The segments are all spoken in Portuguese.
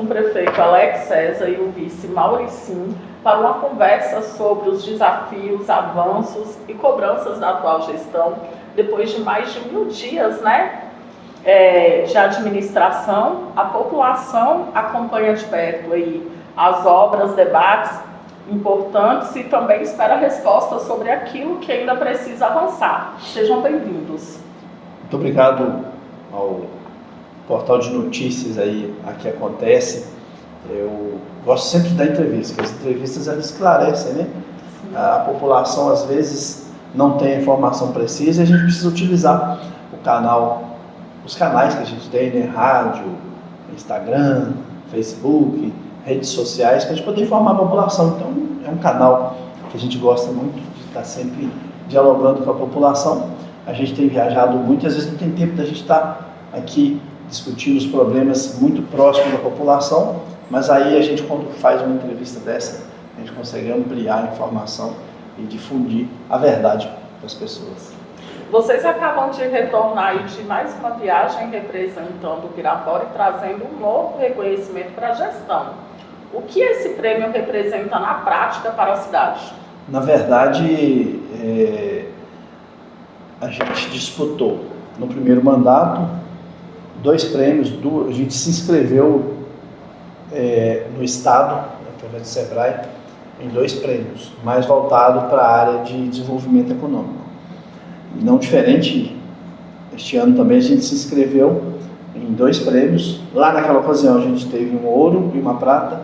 com o prefeito Alex César e o vice Mauricinho para uma conversa sobre os desafios, avanços e cobranças da atual gestão, depois de mais de 1000 dias, de administração. A população acompanha de perto aí as obras, debates importantes e também espera respostas sobre aquilo que ainda precisa avançar. Sejam bem-vindos. Muito obrigado ao portal de notícias aí, Aqui Acontece. Eu gosto sempre de dar entrevistas, porque as entrevistas elas esclarecem, né? A população às vezes não tem a informação precisa e a gente precisa utilizar os canais que a gente tem, né? Rádio, Instagram, Facebook, redes sociais, para a gente poder informar a população. Então é um canal que a gente gosta muito de estar sempre dialogando com a população. A gente tem viajado muito, às vezes não tem tempo da gente estar aqui discutindo os problemas muito próximos da população, mas aí a gente, quando faz uma entrevista dessa, a gente consegue ampliar a informação e difundir a verdade para as pessoas. Vocês acabam de retornar de mais uma viagem representando o Pirapora e trazendo um novo reconhecimento para a gestão. O que esse prêmio representa na prática para a cidade? Na verdade, a gente disputou no primeiro mandato 2 prêmios, a gente se inscreveu no Estado, através do SEBRAE, em 2 prêmios, mais voltado para a área de desenvolvimento econômico. E não diferente, este ano também a gente se inscreveu em 2 prêmios. Lá naquela ocasião a gente teve um ouro e uma prata,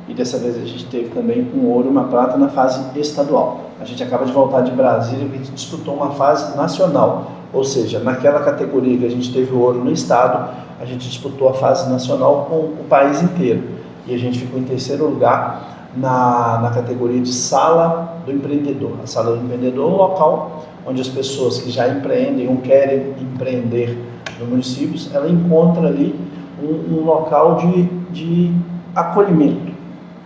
e dessa vez a gente teve também um ouro e uma prata na fase estadual. A gente acaba de voltar de Brasília e a gente disputou uma fase nacional, ou seja, naquela categoria que a gente teve o ouro no estado, a gente disputou a fase nacional com o país inteiro. E a gente ficou em 3º lugar na categoria de Sala do Empreendedor. A Sala do Empreendedor é um local onde as pessoas que já empreendem ou querem empreender no município, ela encontra ali um local de acolhimento.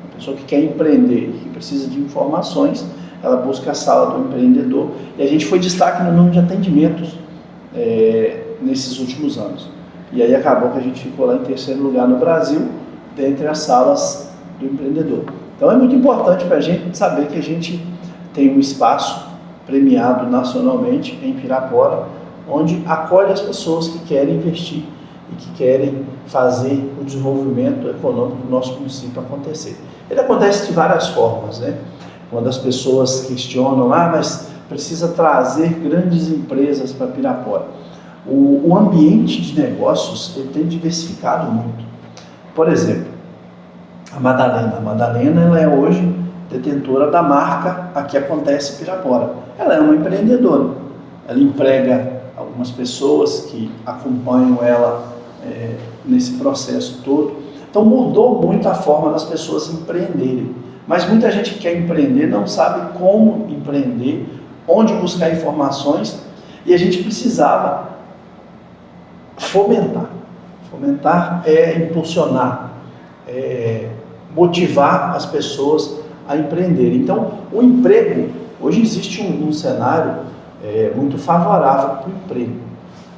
A pessoa que quer empreender e que precisa de informações, ela busca a Sala do Empreendedor. E a gente foi destaque no número de atendimentos nesses últimos anos. E aí acabou que a gente ficou lá em 3º lugar no Brasil, dentre as salas do empreendedor. Então é muito importante para a gente saber que a gente tem um espaço premiado nacionalmente em Pirapora, onde acolhe as pessoas que querem investir e que querem fazer o desenvolvimento econômico do nosso município acontecer. Ele acontece de várias formas, né? Quando as pessoas questionam, mas precisa trazer grandes empresas para Pirapora. O ambiente de negócios ele tem diversificado muito. Por exemplo, a Madalena ela é hoje detentora da marca Aqui Acontece Pirapora. Ela é uma empreendedora. Ela emprega algumas pessoas que acompanham ela nesse processo todo. Então mudou muito a forma das pessoas empreenderem. Mas muita gente que quer empreender não sabe como empreender, onde buscar informações, e a gente precisava fomentar. Fomentar é impulsionar, motivar as pessoas a empreender. Então, o emprego, hoje existe um cenário muito favorável para o emprego,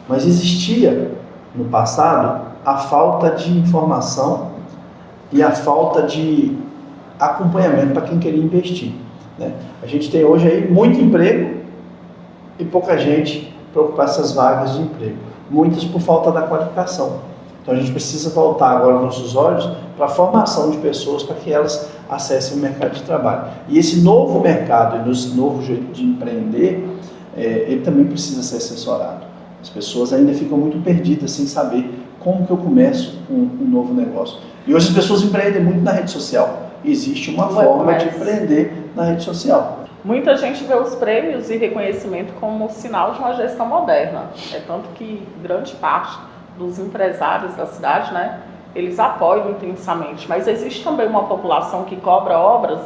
mas existia no passado a falta de informação e a falta de acompanhamento para quem queria investir, né? A gente tem hoje aí muito emprego e pouca gente para ocupar essas vagas de emprego, muitas por falta da qualificação. Então a gente precisa voltar agora nossos olhos para a formação de pessoas para que elas acessem o mercado de trabalho. E esse novo mercado, esse novo jeito de empreender, ele também precisa ser assessorado. As pessoas ainda ficam muito perdidas sem saber como que eu começo um novo negócio. E hoje as pessoas empreendem muito na rede social. Existe uma forma de empreender na rede social. Muita gente vê os prêmios e reconhecimento como sinal de uma gestão moderna. É tanto que grande parte dos empresários da cidade, eles apoiam intensamente. Mas existe também uma população que cobra obras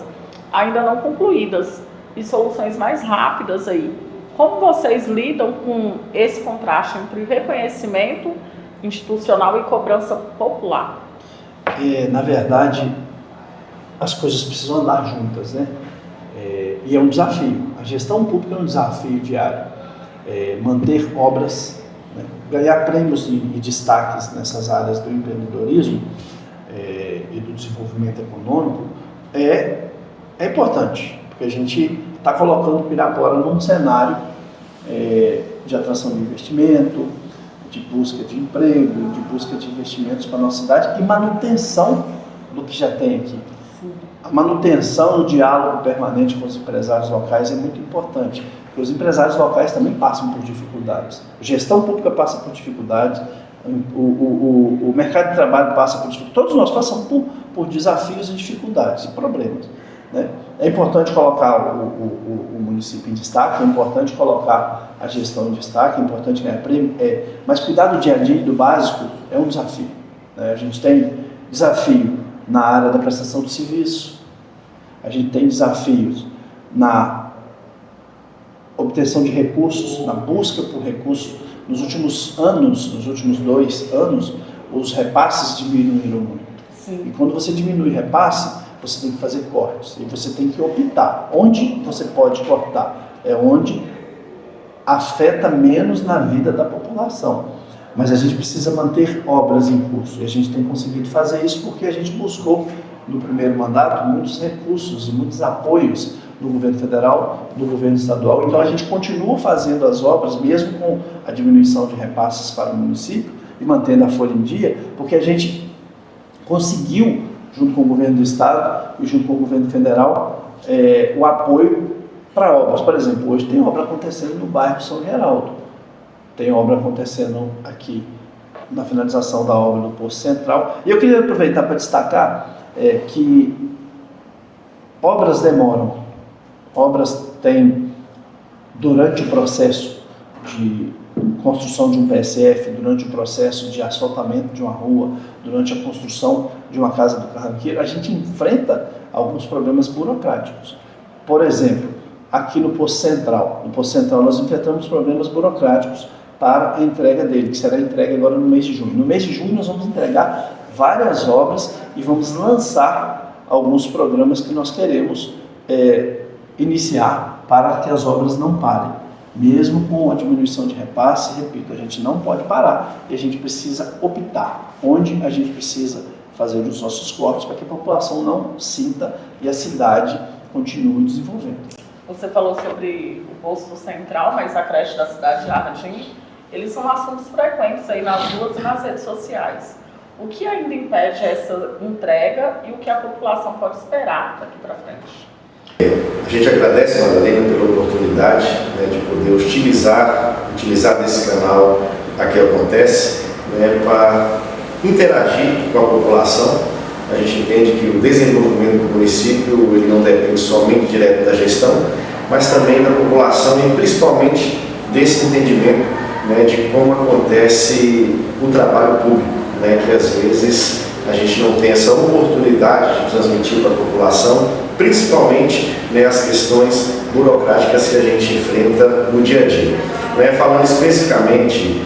ainda não concluídas e soluções mais rápidas aí. Como vocês lidam com esse contraste entre reconhecimento institucional e cobrança popular? Na verdade, as coisas precisam andar juntas, né? E é um desafio. A gestão pública é um desafio diário. Manter obras, ganhar prêmios e destaques nessas áreas do empreendedorismo e do desenvolvimento econômico é importante, porque a gente está colocando Pirapora num cenário de atração de investimento, de busca de emprego, de busca de investimentos para a nossa cidade e manutenção do que já tem aqui. Sim. A manutenção do diálogo permanente com os empresários locais é muito importante, porque os empresários locais também passam por dificuldades. A gestão pública passa por dificuldades, o mercado de trabalho passa por dificuldades, todos nós passamos por desafios e dificuldades e problemas, né? É importante colocar o município em destaque, é importante colocar a gestão em destaque, é importante ganhar prêmio, mas cuidar do dia a dia e do básico é um desafio, né? A gente tem desafio na área da prestação de serviço, a gente tem desafios na obtenção de recursos, na busca por recursos. Nos últimos 2 anos, os repasses diminuíram muito. Sim. E quando você diminui repasse, você tem que fazer cortes. E você tem que optar. Onde você pode cortar? É onde afeta menos na vida da população. Mas a gente precisa manter obras em curso. E a gente tem conseguido fazer isso porque a gente buscou, no primeiro mandato, muitos recursos e muitos apoios do governo federal, do governo estadual. Então a gente continua fazendo as obras, mesmo com a diminuição de repasses para o município e mantendo a folha em dia, porque a gente conseguiu, junto com o governo do estado e junto com o governo federal, o apoio para obras. Por exemplo, hoje tem obra acontecendo no bairro São Geraldo, tem obra acontecendo aqui na finalização da obra do Poço Central. E eu queria aproveitar para destacar que obras demoram. Obras têm, durante o processo de construção de um PSF, durante o processo de asfaltamento de uma rua, durante a construção de uma casa do carranqueiro, a gente enfrenta alguns problemas burocráticos. Por exemplo, aqui no Poço Central. No Poço Central nós enfrentamos problemas burocráticos para a entrega dele, que será entregue agora no mês de junho. No mês de junho nós vamos entregar várias obras e vamos lançar alguns programas que nós queremos iniciar para que as obras não parem. Mesmo com a diminuição de repasse, repito, a gente não pode parar e a gente precisa optar onde a gente precisa fazer os nossos cortes para que a população não sinta e a cidade continue desenvolvendo. Você falou sobre o posto central, mas a creche da cidade de Jardim, eles são assuntos frequentes aí nas ruas e nas redes sociais. O que ainda impede essa entrega e o que a população pode esperar daqui para frente? A gente agradece, Madalena, pela oportunidade, né, de poder utilizar desse canal aqui acontece, né, para interagir com a população. A gente entende que o desenvolvimento do município ele não depende somente direto da gestão, mas também da população e principalmente desse entendimento, né, de como acontece o trabalho público, né, que às vezes a gente não tem essa oportunidade de transmitir para a população, principalmente, né, as questões burocráticas que a gente enfrenta no dia a dia. Né, falando especificamente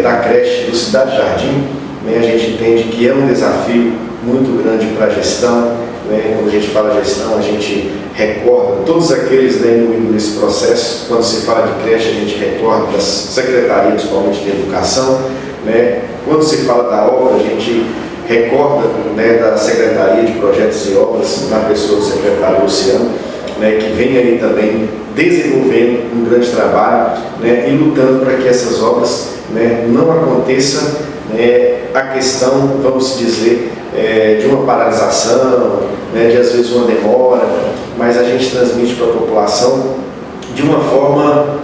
da creche do Cidade Jardim, né, a gente entende que é um desafio muito grande para a gestão. Né, quando a gente fala gestão, a gente recorda todos aqueles envolvidos nesse processo. Quando se fala de creche, a gente recorda das secretarias, principalmente de educação. Né, quando se fala da obra, a gente recorda, né, da Secretaria de Projetos e Obras, na pessoa do secretário Luciano, né, que vem aí também desenvolvendo um grande trabalho, né, e lutando para que essas obras, né, não aconteça, né, a questão, vamos dizer, de uma paralisação, né, de às vezes uma demora, mas a gente transmite para a população de uma forma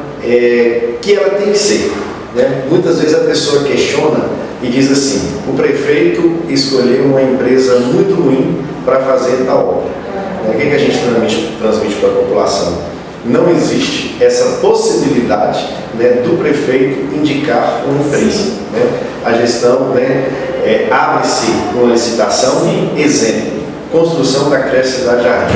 que ela tem que ser. Né? Muitas vezes a pessoa questiona e diz assim: o prefeito escolheu uma empresa muito ruim para fazer tal obra. O que a gente transmite para a população? Não existe essa possibilidade, né, do prefeito indicar uma empresa. Né? A gestão, né, abre-se uma licitação. Sim. Exemplo, construção da creche Cidade Jardim.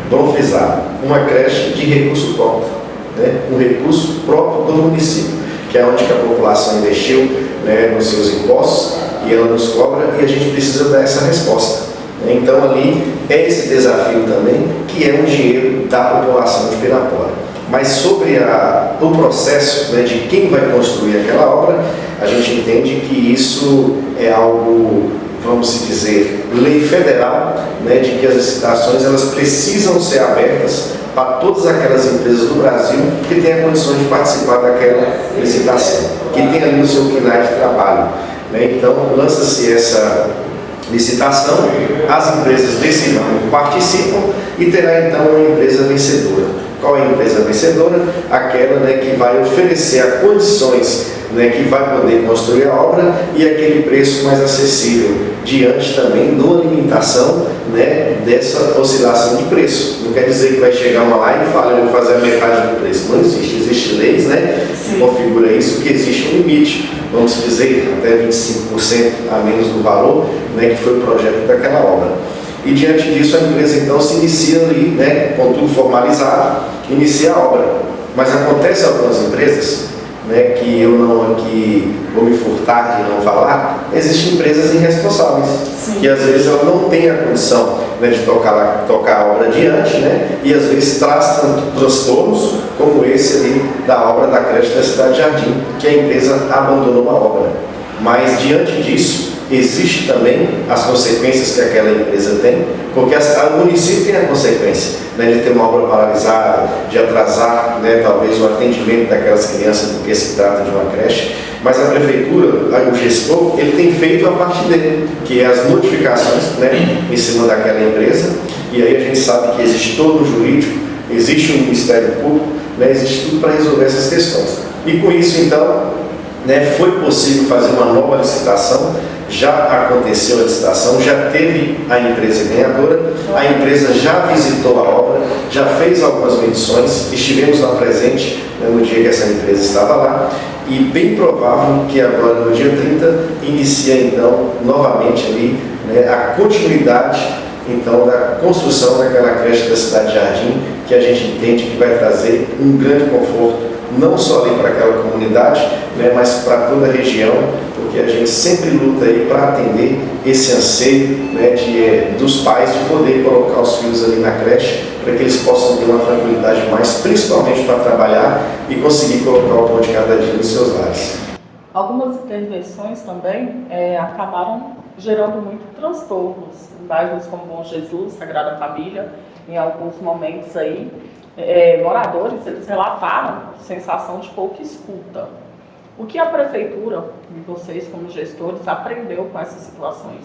Bom frisar, uma creche de recurso próprio, né? Um recurso próprio do município, que é onde que a população investiu, né, nos seus impostos, e ela nos cobra e a gente precisa dar essa resposta. Né? Então ali é esse desafio também, que é um dinheiro da população de Pirapora. Mas sobre o processo, né, de quem vai construir aquela obra, a gente entende que isso é algo, vamos dizer, lei federal, né, de que as licitações elas precisam ser abertas para todas aquelas empresas do Brasil que tenham condições de participar daquela licitação, que tem ali no seu quinário de trabalho, né? Então, lança-se essa licitação, as empresas desse ramo participam e terá então uma empresa vencedora. Qual é a empresa vencedora? Aquela, né, que vai oferecer as condições, né, que vai poder construir a obra e aquele preço mais acessível, diante também da limitação, né, dessa oscilação de preço. Não quer dizer que vai chegar uma lá e fala, eu vou fazer a metade do preço. Não existe. Existem leis, né, que configura isso, que existe um limite, vamos dizer, até 25% a menos do valor, né, que foi o projeto daquela obra. E diante disso a empresa então se inicia ali, né, com tudo formalizado, inicia a obra. Mas acontece algumas empresas, né, que eu não aqui vou me furtar de não falar, existem empresas irresponsáveis, que às vezes ela não tem a condição, né, de tocar a obra adiante, né, e às vezes traz transtornos como esse ali da obra da creche da Cidade Jardim, que a empresa abandonou uma obra. Mas diante disso, existe também as consequências que aquela empresa tem, porque o município tem a consequência, né, de ter uma obra paralisada, de atrasar, né, talvez o atendimento daquelas crianças, porque se trata de uma creche, mas a prefeitura, o gestor, ele tem feito a parte dele, que é as notificações, né, em cima daquela empresa, e aí a gente sabe que existe todo um jurídico, existe um Ministério Público, né, existe tudo para resolver essas questões. E com isso, então, né, foi possível fazer uma nova licitação. Já aconteceu a licitação, já teve a empresa ganhadora, a empresa já visitou a obra, já fez algumas medições, estivemos lá presente, né, no dia que essa empresa estava lá, e bem provável que agora no dia 30 inicia então novamente ali, né, a continuidade então da construção daquela creche da Cidade Jardim, que a gente entende que vai trazer um grande conforto, não só ali para aquela comunidade, né, mas para toda a região, porque a gente sempre luta aí para atender esse anseio, né, dos pais de poder colocar os filhos ali na creche, para que eles possam ter uma tranquilidade mais, principalmente para trabalhar e conseguir colocar o pão de cada dia nos seus lares. Algumas intervenções também acabaram gerando muito transtornos em bairros como Bom Jesus, Sagrada Família, em alguns momentos aí. Moradores, eles relataram sensação de pouca escuta. O que a prefeitura e vocês como gestores aprendeu com essas situações?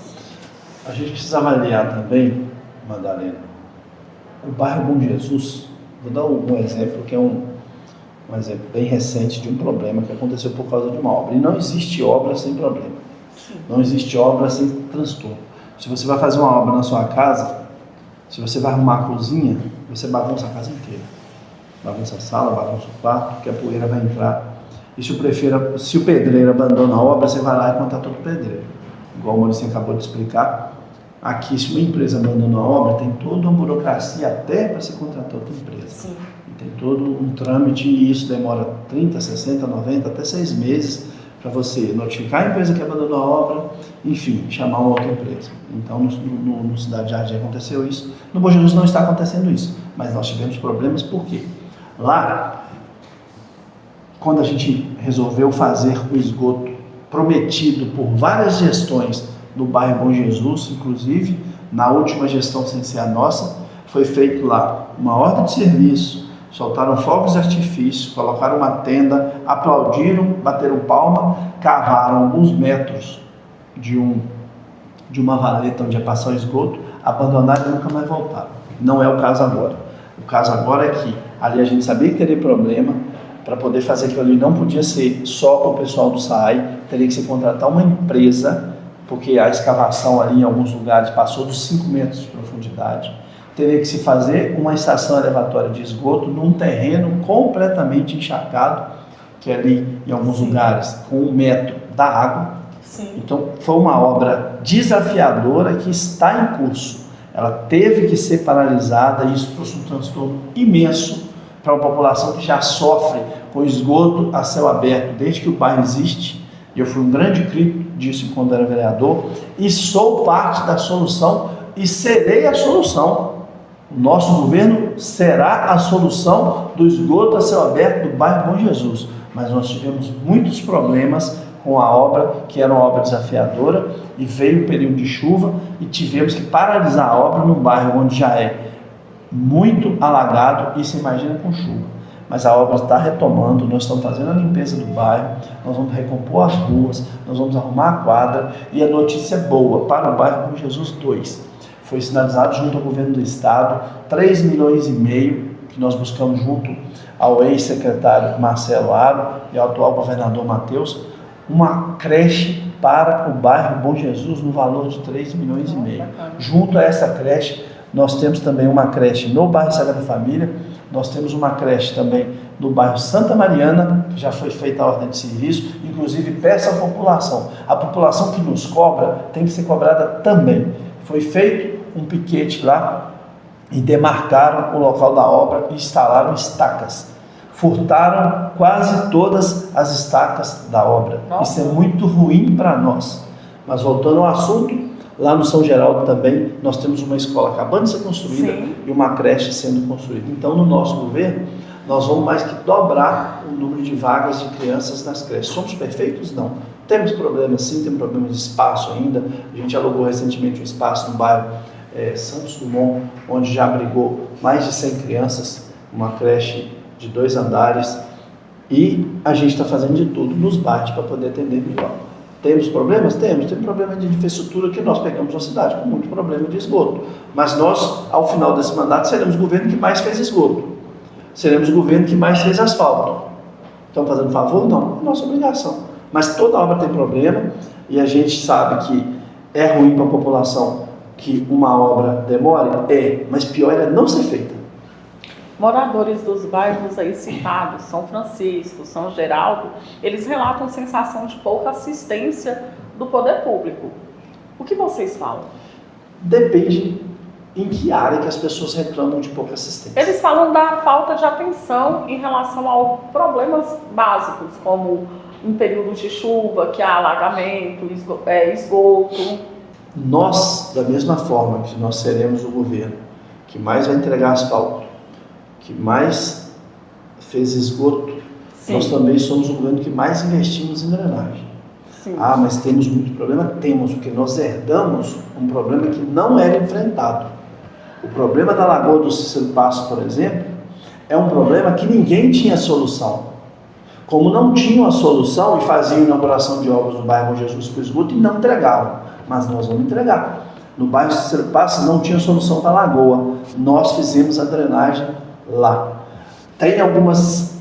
A gente precisa avaliar também, Madalena, o bairro Bom Jesus. Vou dar um exemplo que é um exemplo bem recente de um problema que aconteceu por causa de uma obra. E não existe obra sem problema. Sim. Não existe obra sem transtorno. Se você vai fazer uma obra na sua casa, se você vai arrumar a cozinha, você bagunça a casa inteira. Bagunça a sala, bagunça o quarto, porque a poeira vai entrar. E se o pedreiro abandona a obra, você vai lá e contrata outro pedreiro. Igual o Maurício acabou de explicar, aqui se uma empresa abandona a obra, tem toda uma burocracia até para se contratar outra empresa. Sim. E tem todo um trâmite e isso demora 30, 60, 90, até 6 meses para você notificar a empresa que abandonou a obra, enfim, chamar uma outra empresa. Então, no Cidade Jardim aconteceu isso. No Bom Jesus não está acontecendo isso, mas nós tivemos problemas por quê? Lá, quando a gente resolveu fazer o esgoto prometido por várias gestões no bairro Bom Jesus, inclusive na última gestão sem ser a nossa, foi feito lá uma ordem de serviço, soltaram fogos de artifício, colocaram uma tenda, aplaudiram, bateram palma, cavaram alguns metros de uma valeta onde ia passar o esgoto, abandonaram e nunca mais voltaram. Não é o caso agora. O caso agora é que ali a gente sabia que teria problema. Para poder fazer aquilo ali não podia ser só com o pessoal do SAAI, teria que se contratar uma empresa, porque a escavação ali em alguns lugares passou dos 5 metros de profundidade. Teria que se fazer uma estação elevatória de esgoto num terreno completamente encharcado, que ali em alguns lugares com 1 metro da água. Sim. Então foi uma obra desafiadora que está em curso. Ela teve que ser paralisada e isso trouxe um transtorno imenso para uma população que já sofre com esgoto a céu aberto desde que o bairro existe. E eu fui um grande crítico disso quando era vereador e sou parte da solução e serei a solução. O nosso governo será a solução do esgoto a céu aberto do bairro Bom Jesus. mas nós tivemos muitos problemas com a obra, que era uma obra desafiadora, e veio o período de chuva e tivemos que paralisar a obra num bairro onde já é muito alagado, e se imagina com chuva. Mas a obra está retomando, nós estamos fazendo a limpeza do bairro, nós vamos recompor as ruas, nós vamos arrumar a quadra, e a notícia boa para o bairro Bom Jesus 2. Foi sinalizado junto ao governo do estado, 3,5 milhões que nós buscamos junto ao ex-secretário Marcelo Aro e ao atual governador Matheus, uma creche para o bairro Bom Jesus no valor de 3,5 milhões. Junto a essa creche, nós temos também uma creche no bairro Sagrada Família, nós temos uma creche também no bairro Santa Mariana, que já foi feita a ordem de serviço, inclusive peço à população. A população que nos cobra tem que ser cobrada também. Foi feito um piquete lá e demarcaram o local da obra e instalaram estacas. Furtaram quase todas as estacas da obra. Nossa. Isso é muito ruim para nós. Mas voltando ao assunto, lá no São Geraldo também nós temos uma escola acabando de ser construída. Sim. E uma creche sendo construída. Então, no nosso governo, nós vamos mais que dobrar o número de vagas de crianças nas creches. Somos perfeitos? Não. Temos problemas sim, temos problemas de espaço ainda. A gente alugou recentemente um espaço no bairro Santos Dumont, onde já abrigou mais de 100 crianças, uma creche de 2 andares, e a gente está fazendo de tudo nos bairros para poder atender melhor. Temos problemas? Temos problema de infraestrutura, que nós pegamos uma cidade com muito problema de esgoto, mas nós, ao final desse mandato, seremos o governo que mais fez esgoto, seremos o governo que mais fez asfalto. Estão fazendo favor? Não, é nossa obrigação, mas toda obra tem problema, e a gente sabe que é ruim para a população que uma obra demore, mas pior é não ser feita. Moradores dos bairros aí citados, São Francisco, São Geraldo, eles relatam sensação de pouca assistência do poder público. O que vocês falam? Depende em que área que as pessoas reclamam de pouca assistência. Eles falam da falta de atenção em relação a problemas básicos, como em períodos de chuva, que há alagamento, esgoto. Nós, da mesma forma que nós seremos o governo que mais vai entregar asfalto, que mais fez esgoto, sim, nós também somos o governo que mais investimos em drenagem. Sim. Ah, mas temos muito problema? Temos, porque nós herdamos um problema que não era enfrentado. O problema da Lagoa do Cícero Passo, por exemplo, é um problema que ninguém tinha solução. Como não tinham a solução e faziam inauguração de obras no bairro Bom Jesus com esgoto e não entregavam. Mas nós vamos entregar. No bairro Cícero Passo não tinha solução para a lagoa. Nós fizemos a drenagem lá. Tem algumas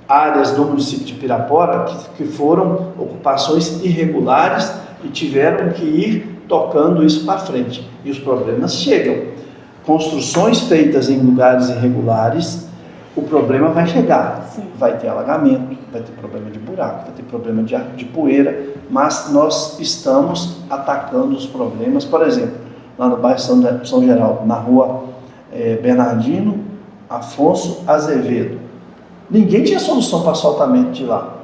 áreas do município de Pirapora que foram ocupações irregulares e tiveram que ir tocando isso para frente. E os problemas chegam. Construções feitas em lugares irregulares, o problema vai chegar. Sim. Vai ter alagamento, vai ter problema de buraco, vai ter problema de poeira, mas nós estamos atacando os problemas. Por exemplo, lá no bairro São Geraldo, na rua Bernardino Afonso Azevedo, ninguém tinha solução para asfaltamento de lá,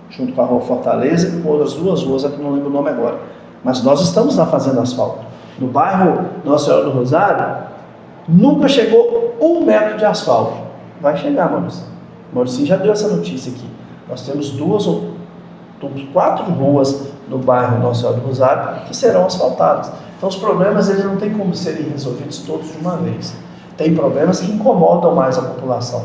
junto com a rua Fortaleza e com outras 2 ruas, aqui não lembro o nome agora, mas nós estamos lá fazendo asfalto. No bairro Nossa Senhora do Rosário, nunca chegou 1 metro de asfalto. Vai chegar, Maurício. Maurício já deu essa notícia aqui. Nós temos 4 ruas no bairro Nossa Senhora do Rosário que serão asfaltadas. Então os problemas eles não têm como serem resolvidos todos de uma vez. Tem problemas que incomodam mais a população.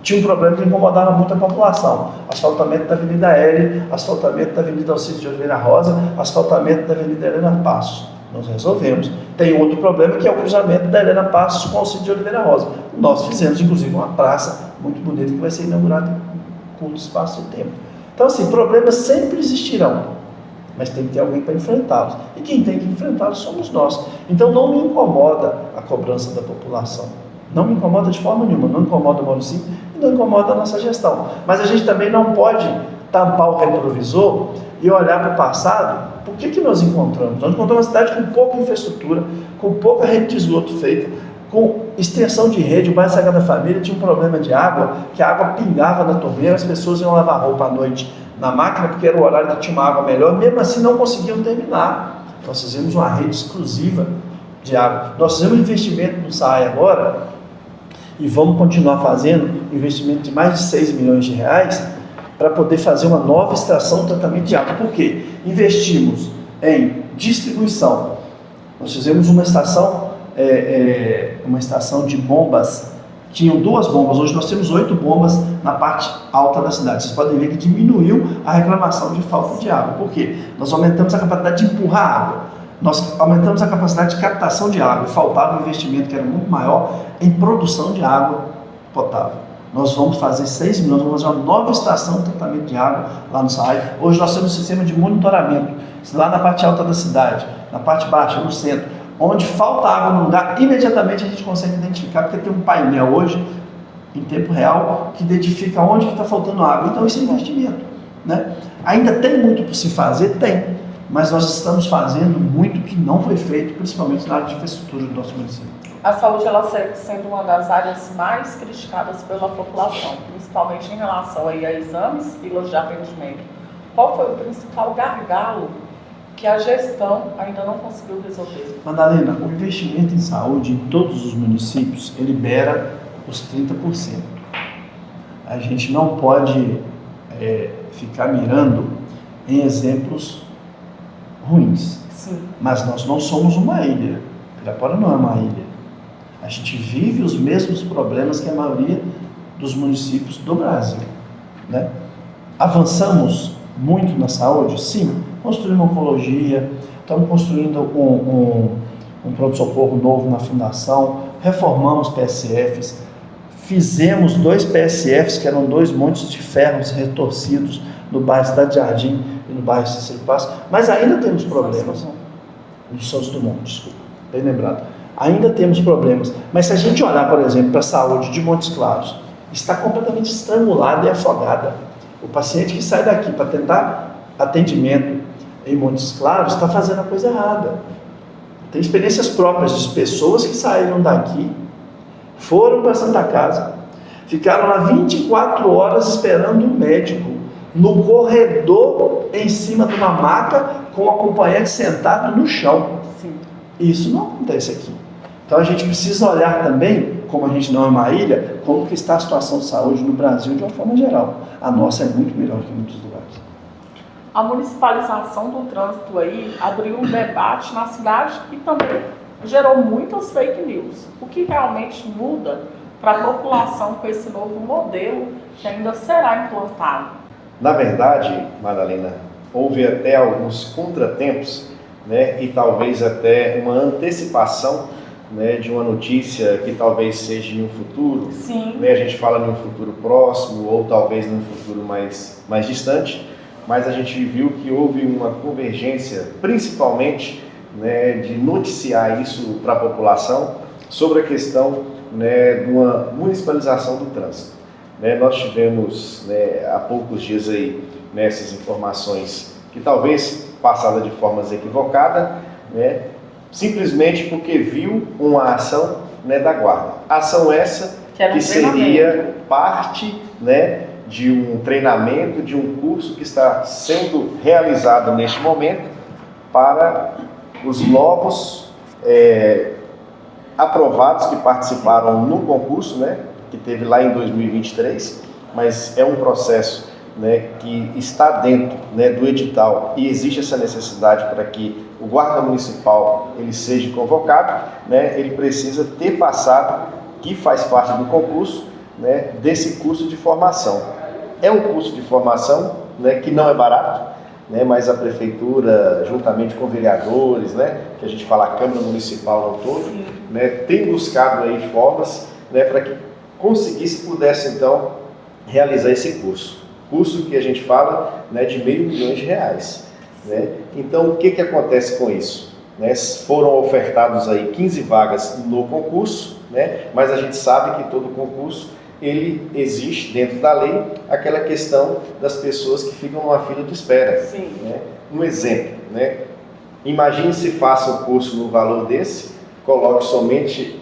Tinha um problema que incomodava muito a população. Asfaltamento da Avenida L, asfaltamento da Avenida Alcides de Oliveira Rosa, asfaltamento da Avenida Helena Passos. Nós resolvemos. Tem outro problema que é o cruzamento da Helena Passos com o Alcides de Oliveira Rosa. Nós fizemos, inclusive, uma praça muito bonita que vai ser inaugurada em curto espaço de tempo. Então, assim, problemas sempre existirão, mas tem que ter alguém para enfrentá-los. E quem tem que enfrentá-los somos nós. Então, não me incomoda a cobrança da população. Não me incomoda de forma nenhuma. Não incomoda o município e não incomoda a nossa gestão. Mas a gente também não pode tampar o retrovisor e olhar para o passado. Por que nós encontramos? Nós encontramos uma cidade com pouca infraestrutura, com pouca rede de esgoto feita, com extensão de rede. O bairro Sagrada Família tinha um problema de água, que a água pingava na torneira, as pessoas iam lavar roupa à noite na máquina, porque era o horário que tinha uma água melhor, mesmo assim não conseguiam terminar. Nós fizemos uma rede exclusiva de água. Nós fizemos um investimento no SAAI agora, e vamos continuar fazendo um investimento de mais de 6 milhões de reais, para poder fazer uma nova extração e tratamento de água. Por quê? Investimos em distribuição. Nós fizemos uma estação de bombas. Tinham 2 bombas, hoje nós temos 8 bombas na parte alta da cidade. Vocês podem ver que diminuiu a reclamação de falta de água. Por quê? Nós aumentamos a capacidade de empurrar água. Nós aumentamos a capacidade de captação de água. Faltava um investimento que era muito maior em produção de água potável. Nós vamos fazer 6 milhões, vamos fazer uma nova estação de tratamento de água lá no SAI. Hoje nós temos um sistema de monitoramento, lá na parte alta da cidade, na parte baixa, no centro. Onde falta água no lugar, imediatamente a gente consegue identificar, porque tem um painel hoje, em tempo real, que identifica onde está faltando água. Então isso é investimento, né? Ainda tem muito por se fazer? Tem. Mas nós estamos fazendo muito que não foi feito, principalmente na área de infraestrutura do nosso município. A saúde, ela segue sendo uma das áreas mais criticadas pela população, principalmente em relação aí a exames, filas de atendimento. Qual foi o principal gargalo que a gestão ainda não conseguiu resolver? Madalena, o investimento em saúde em todos os municípios, ele beira os 30%. A gente não pode ficar mirando em exemplos ruins. Sim. Mas nós não somos uma ilha. Pirapora não é uma ilha. A gente vive os mesmos problemas que a maioria dos municípios do Brasil, né? Avançamos muito na saúde? Sim. Construindo oncologia, estamos construindo um pronto-socorro novo na fundação, reformamos PSFs, fizemos 2 PSFs, que eram 2 montes de ferros retorcidos no bairro Cidade Jardim e no bairro Cícero Paz, mas ainda temos problemas. No Santos Dumont, desculpa, bem lembrado. Ainda temos problemas, mas se a gente olhar, por exemplo, para a saúde de Montes Claros, está completamente estrangulada e afogada. O paciente que sai daqui para tentar atendimento em Montes Claros está fazendo a coisa errada. Tem experiências próprias de pessoas que saíram daqui, foram para Santa Casa, ficaram lá 24 horas esperando um médico, no corredor, em cima de uma maca, com o acompanhante sentado no chão. Sim. Isso não acontece aqui. Então a gente precisa olhar também, como a gente não é uma ilha, como que está a situação de saúde no Brasil de uma forma geral. A nossa é muito melhor que em muitos lugares. A municipalização do trânsito aí abriu um debate na cidade e também gerou muitas fake news. O que realmente muda para a população com esse novo modelo que ainda será implantado? Na verdade, Madalena, houve até alguns contratempos, né, e talvez até uma antecipação, né, de uma notícia que talvez seja em um futuro. Sim. Né, a gente fala em um futuro próximo ou talvez num futuro mais distante, mas a gente viu que houve uma convergência, principalmente, né, de noticiar isso para a população sobre a questão, né, de uma municipalização do trânsito. Né, nós tivemos, né, há poucos dias aí, né, essas informações que talvez passadas de formas equivocadas, né, simplesmente porque viu uma ação, né, da guarda. Ação essa que seria parte, né, de um treinamento, de um curso que está sendo realizado neste momento para os novos aprovados que participaram no concurso, né, que teve lá em 2023, mas é um processo, né, que está dentro, né, do edital e existe essa necessidade para que o guarda municipal ele seja convocado, né, ele precisa ter passado, que faz parte do concurso, né, desse curso de formação. É um curso de formação, né, que não é barato, né, mas a prefeitura, juntamente com vereadores, né, que a gente fala a Câmara Municipal no todo, né, tem buscado aí formas, né, para que pudesse então realizar esse curso. Curso que a gente fala, né, de R$500 milhões. Né? Então, o que acontece com isso? Né, foram ofertados aí 15 vagas no concurso, né, mas a gente sabe que todo concurso ele existe dentro da lei aquela questão das pessoas que ficam numa fila de espera. Sim. Né? Um exemplo, né? Imagine se faça um curso no valor desse, coloque somente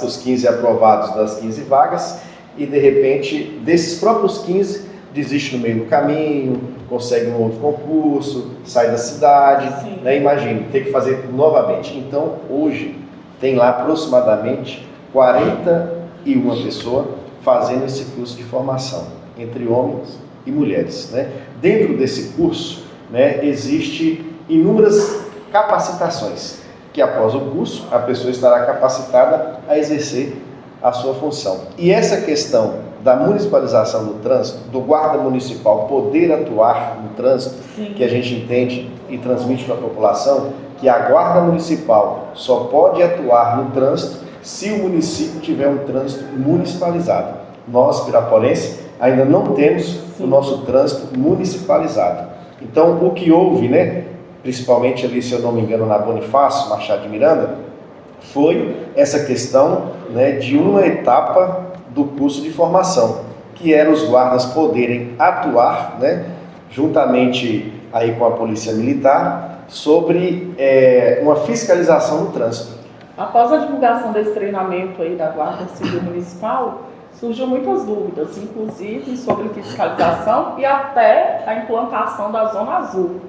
os 15 aprovados das 15 vagas e de repente desses próprios 15 desiste no meio do caminho, consegue um outro concurso, sai da cidade, né? Imagine, tem que fazer novamente. Então, hoje, tem lá aproximadamente 41 pessoas fazendo esse curso de formação, entre homens e mulheres, né? Dentro desse curso, né, existe inúmeras capacitações, que após o curso a pessoa estará capacitada a exercer a sua função. E essa questão da municipalização do trânsito, do guarda municipal poder atuar no trânsito, Sim. que a gente entende e transmite para a população, que a guarda municipal só pode atuar no trânsito se o município tiver um trânsito municipalizado. Nós, piraporenses, ainda não temos o nosso trânsito municipalizado. Então, o que houve, né, principalmente ali, se eu não me engano, na Bonifácio Machado de Miranda, foi essa questão, né, de uma etapa do curso de formação, que era os guardas poderem atuar, né, juntamente aí com a Polícia Militar, sobre uma fiscalização do trânsito. Após a divulgação desse treinamento aí da Guarda Civil Municipal, surgiu muitas dúvidas, inclusive sobre fiscalização e até a implantação da Zona Azul.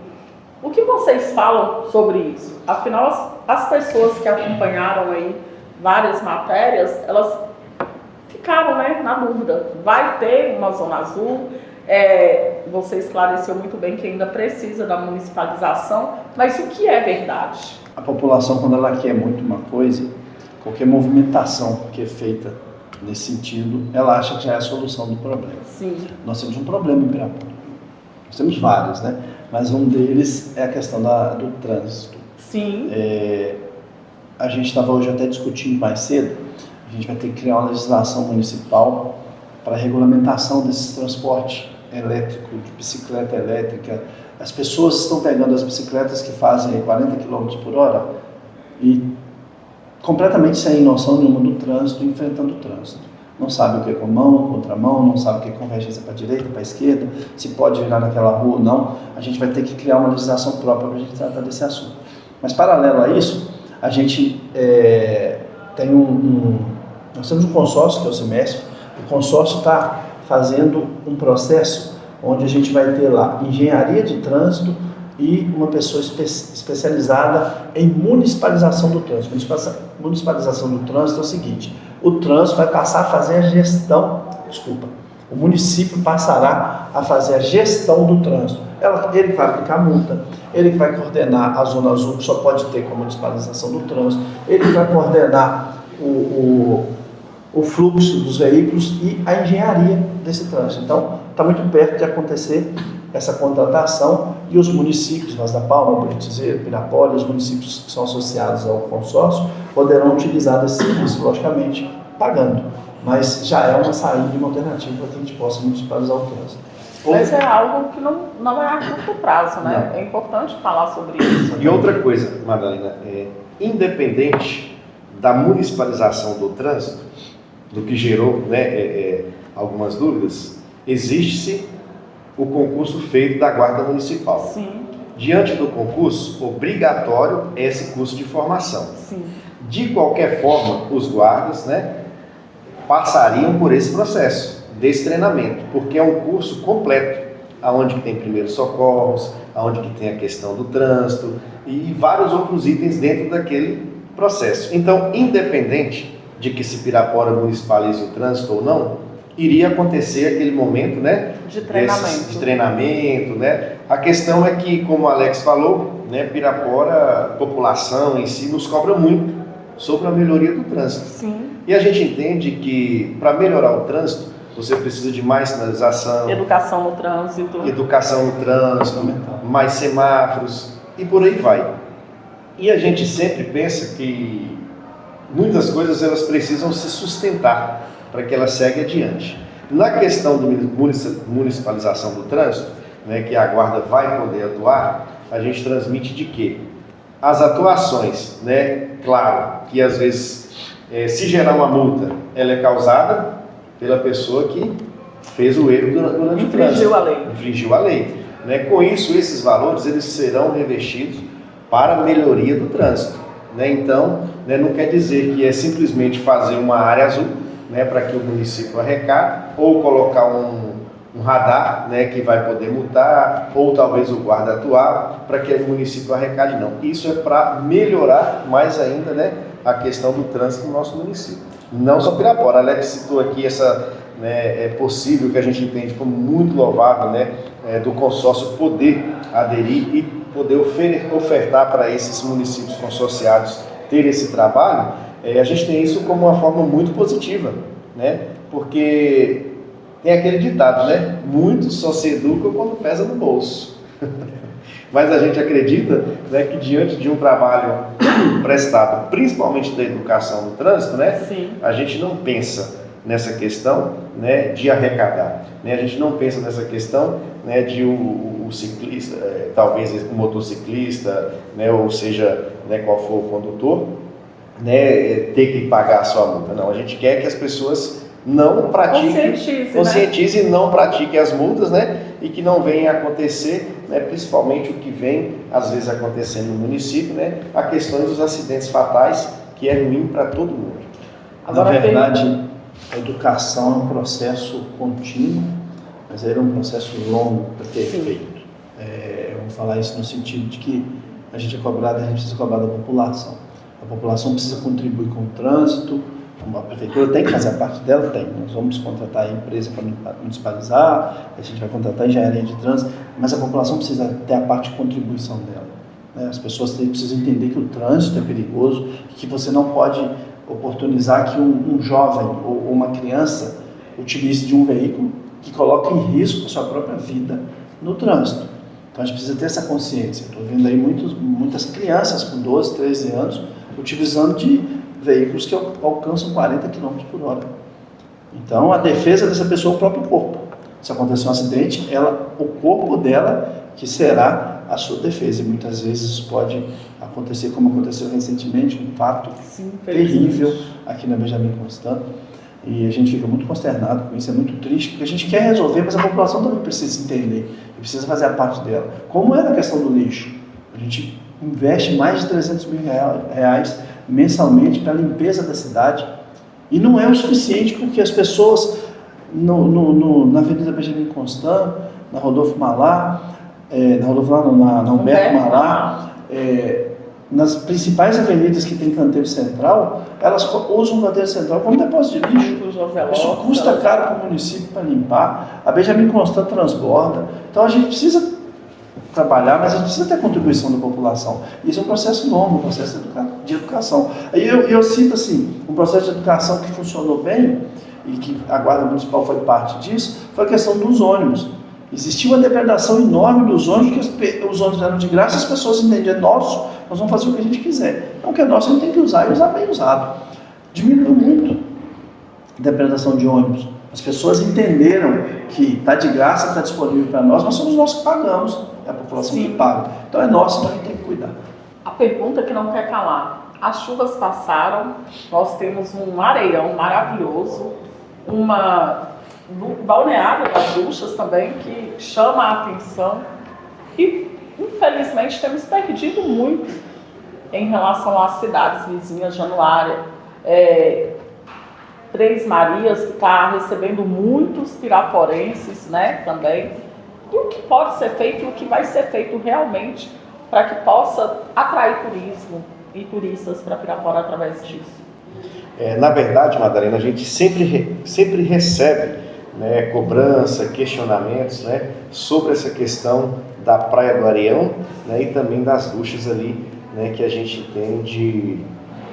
O que vocês falam sobre isso? Afinal, as pessoas que acompanharam aí várias matérias, elas ficaram, né, na dúvida. Vai ter uma Zona Azul? Você esclareceu muito bem que ainda precisa da municipalização, mas o que é verdade? A população, quando ela quer muito uma coisa, qualquer movimentação que é feita nesse sentido, ela acha que já é a solução do problema. Sim. Nós temos um problema em Pirapora. Nós temos vários, né? Mas um deles é a questão do trânsito. Sim. A gente estava hoje até discutindo mais cedo, a gente vai ter que criar uma legislação municipal para a regulamentação desse transporte elétrico, de bicicleta elétrica. As pessoas estão pegando as bicicletas que fazem 40 km por hora e completamente sem noção nenhuma do trânsito, enfrentando o trânsito. Não sabe o que é com mão, contramão, não sabe o que é convergência para a direita, para a esquerda, se pode virar naquela rua ou não. A gente vai ter que criar uma legislação própria para a gente tratar desse assunto. Mas, paralelo a isso, a gente tem nós temos um consórcio, que é o Semestre. O consórcio está fazendo um processo onde a gente vai ter lá engenharia de trânsito e uma pessoa especializada em municipalização do trânsito. Municipalização do trânsito é o seguinte: o trânsito vai passar a fazer a gestão, o município passará a fazer a gestão do trânsito. Ele que vai aplicar multa, ele que vai coordenar a Zona Azul, que só pode ter com a municipalização do trânsito, ele que vai coordenar o fluxo dos veículos e a engenharia desse trânsito. Então, está muito perto de acontecer essa contratação e os municípios, Vaz da Palma, Buritizeiro, Pirapora, os municípios que são associados ao consórcio, poderão utilizar desse serviço, logicamente, pagando. Mas já é uma saída, uma alternativa para que a gente possa municipalizar o trânsito. Mas é algo que não é a curto prazo, né? Não. É importante falar sobre isso. E outra coisa, Madalena, independente da municipalização do trânsito, do que gerou, né, algumas dúvidas, existe-se o concurso feito da Guarda Municipal. Sim. Diante do concurso, obrigatório é esse curso de formação. Sim. De qualquer forma, os guardas, né, passariam por esse processo desse treinamento, porque é um curso completo, aonde que tem primeiros socorros, aonde que tem a questão do trânsito e vários outros itens dentro daquele processo. Então, independente de que se Pirapora municipalize o trânsito ou não, iria acontecer aquele momento, né, de treinamento, né? A questão é que, como o Alex falou, né, Pirapora, a população em si nos cobra muito sobre a melhoria do trânsito. Sim. E a gente entende que para melhorar o trânsito, você precisa de mais sinalização, educação no trânsito, mais semáforos e por aí vai. E a gente sempre pensa que muitas coisas elas precisam se sustentar para que ela segue adiante. Na questão da municipalização do trânsito, né, que a guarda vai poder atuar, a gente transmite de que as atuações, né, claro, que às vezes se gerar uma multa, ela é causada pela pessoa que fez o erro durante o trânsito. Infringiu a lei. Né? Com isso, esses valores eles serão revestidos para a melhoria do trânsito. Né? Então, né, não quer dizer que é simplesmente fazer uma área azul, né, para que o município arrecade, ou colocar um radar, né, que vai poder multar, ou talvez o guarda atuar, para que o município arrecade, não. Isso é para melhorar mais ainda, né, a questão do trânsito no nosso município. Não só Pirapora. Alex citou aqui né, é possível, que a gente entende como muito louvável, né, do consórcio poder aderir e poder ofertar para esses municípios consorciados ter esse trabalho, a gente tem isso como uma forma muito positiva, né, porque tem aquele ditado, né, muitos só se educam quando pesa no bolso. Mas a gente acredita, né, que diante de um trabalho prestado, principalmente da educação no trânsito, né, Sim. a gente não pensa nessa questão, né, de arrecadar, né, a gente não pensa nessa questão, né, de o ciclista, talvez o motociclista, né, ou seja, né, qual for o condutor, né, ter que pagar a sua multa. Não, a gente quer que as pessoas não pratiquem, conscientizem, né? Não pratiquem as multas, né? E que não venha a acontecer, né? Principalmente o que vem às vezes acontecendo no município, né? A questão dos acidentes fatais, que é ruim para todo mundo. Agora, na verdade, a educação é um processo contínuo, mas era um processo longo para ter feito. Vamos falar isso no sentido de que a gente precisa cobrar da população. A população precisa contribuir com o trânsito. A prefeitura tem que fazer a parte dela? Tem. Nós vamos contratar a empresa para municipalizar, a gente vai contratar a engenharia de trânsito, mas a população precisa ter a parte de contribuição dela, né? As pessoas precisam entender que o trânsito é perigoso, que você não pode oportunizar que um jovem ou uma criança utilize de um veículo que coloque em risco a sua própria vida no trânsito. Então a gente precisa ter essa consciência. Estou vendo aí muitas crianças com 12, 13 anos utilizando de veículos que alcançam 40 km por hora. Então, a defesa dessa pessoa é o próprio corpo. Se acontecer um acidente, o corpo dela que será a sua defesa. E muitas vezes isso pode acontecer, como aconteceu recentemente, um fato terrível aqui na Benjamin Constant. E a gente fica muito consternado com isso, é muito triste, porque a gente quer resolver, mas a população também precisa entender e precisa fazer a parte dela. Como é na questão do lixo? A gente investe mais de 300 mil reais mensalmente para a limpeza da cidade, e não é o suficiente, porque as pessoas na Avenida Benjamin Constant, na Rodolfo Malá, na Humberto Malá, nas principais avenidas que tem canteiro central, elas usam o canteiro central como depósito de lixo. Isso custa caro para o município para limpar. A Benjamin Constant transborda. Então a gente precisa trabalhar, mas a gente precisa ter a contribuição da população. Isso é um processo longo, um processo de educação. Aí eu cito assim, um processo de educação que funcionou bem, e que a Guarda Municipal foi parte disso, foi a questão dos ônibus. Existia uma depredação enorme dos ônibus, que os ônibus eram de graça, as pessoas entendiam, é nosso, nós vamos fazer o que a gente quiser. Então o que é nosso a gente tem que usar, e usar bem usado. Diminuiu muito a depredação de ônibus. As pessoas entenderam que está de graça, está disponível para nós somos nós que pagamos, é a população que paga. Então é nosso, então a gente tem que cuidar. A pergunta que não quer calar. As chuvas passaram, nós temos um areião maravilhoso, balneário das Duchas também, que chama a atenção, e infelizmente temos perdido muito em relação às cidades vizinhas, Januária, Três Marias, que está recebendo muitos piraporenses, né, também. E o que pode ser feito e o que vai ser feito realmente para que possa atrair turismo e turistas para Pirapora através disso? Na verdade, Madalena, a gente sempre recebe, né, cobrança, questionamentos, né, sobre essa questão da Praia do Areião, né, e também das duchas ali, né, que a gente entende